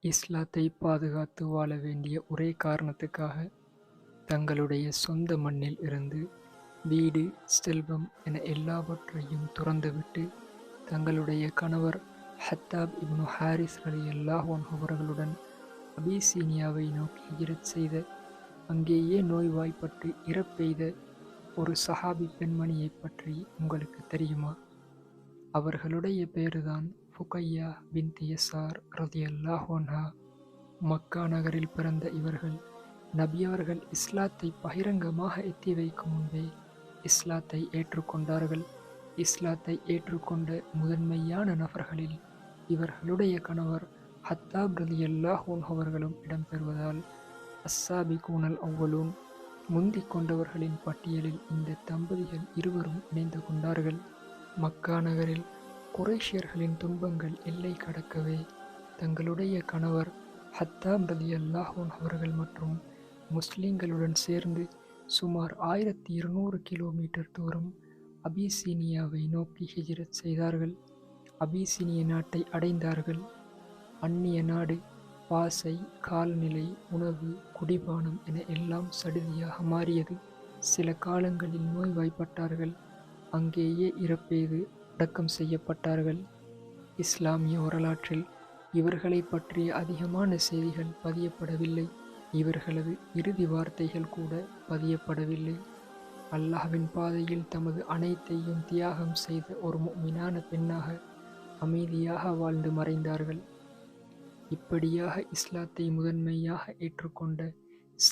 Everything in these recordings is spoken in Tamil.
இஸ்லாத்தை பாதுகாத்து வாழ வேண்டிய ஒரே காரணத்துக்காக தங்களுடைய சொந்த மண்ணில் இருந்து வீடு, செல்வம் என எல்லாவற்றையும் துறந்துவிட்டு தங்களுடைய கணவர் ஹத்தாப் இப்னு ஹாரிஸ் ரலியல்லாஹு அன்ஹு அவர்களுடன் அபிசீனியாவை நோக்கி ஹிஜ்ரத் செய்த, அங்கேயே நோய்வாய்ப்பட்டு இறப்பெய்த ஒரு சஹாபி பெண்மணியைப் பற்றி உங்களுக்கு தெரியுமா? அவர்களுடைய பேருதான் ஃபுகையா பின்த் யஸார் ரலியல்லாஹு அன்ஹா. மக்கா நகரில் பிறந்த இவர்கள் நபி அவர்கள் இஸ்லாத்தை பகிரங்கமாக எத்தி வைக்கும் முன்பே இஸ்லாத்தை ஏற்றுக்கொண்டார்கள். இஸ்லாத்தை ஏற்றுக்கொண்ட முதன்மையான நபர்களில் இவர்களுடைய கணவர் ஹத்தாப் ரலியல்லாஹு அன்ஹு அவர்களும் இடம்பெறுவதால் அஸ்ஸாபிகூனல் அவ்வலூன், முந்திக் கொண்டவர்களின் பட்டியலில் இந்த தம்பதிகள் இருவரும் இணைந்து கொண்டார்கள். மக்கா நகரில் குறைஷியர்களின் துன்பங்கள் எல்லை கடக்கவே தங்களுடைய கணவர் ஹத்தாப் ரலியல்லாஹு அன்ஹு அவர்கள் மற்றும் முஸ்லிம்களுடன் சேர்ந்து சுமார் 1200 கிலோமீட்டர் தூரம் அபிசீனியாவை நோக்கி ஹிஜ்ரத் செய்தார்கள். அபிசீனிய நாட்டை அடைந்தார்கள். அந்நிய நாடு, பாசை, காலநிலை, உணவு, குடிபானம் என எல்லாம் சடுதியாக மாறியது. சில காலங்களில் நோய்வாய்ப்பட்டார்கள். அங்கேயே இறப்பெய்து அடக்கம் செய்யப்பட்டார்கள். இஸ்லாமிய வரலாற்றில் இவர்களை பற்றிய அதிகமான செய்திகள் பதியப்படவில்லை. இவர்களது இறுதி வார்த்தைகள் கூட பதியப்படவில்லை. அல்லாஹ்வின் பாதையில் தமது அனைத்தையும் தியாகம் செய்த ஒரு முஃமினான பெண்ணாக அமைதியாக வாழ்ந்து மறைந்தார்கள். இப்படியாக இஸ்லாத்தை முதன்மையாக ஏற்றுக்கொண்ட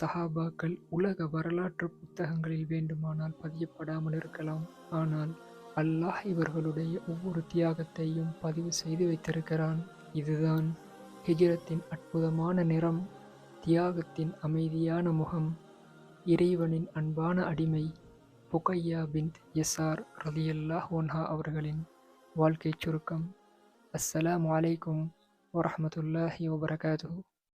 சஹாபாக்கள் உலக வரலாற்று புத்தகங்களில் வேண்டுமானால் பதியப்படாமல் இருக்கலாம். ஆனால் அல்லாஹ் இவர்களுடைய ஒவ்வொரு தியாகத்தையும் பதிவு செய்து வைத்திருக்கிறான். இதுதான் ஹிஜ்ரத்தின் அற்புதமான நிறம், தியாகத்தின் அமைதியான முகம், இறைவனின் அன்பான அடிமை ஃபுகையா பின்த் யஸார் ரலியல்லாஹு அன்ஹா அவர்களின் வாழ்க்கைச் சுருக்கம். அஸ்ஸலாமு அலைக்கும் வரஹ்மத்துல்லாஹி வபரகாத்துஹு.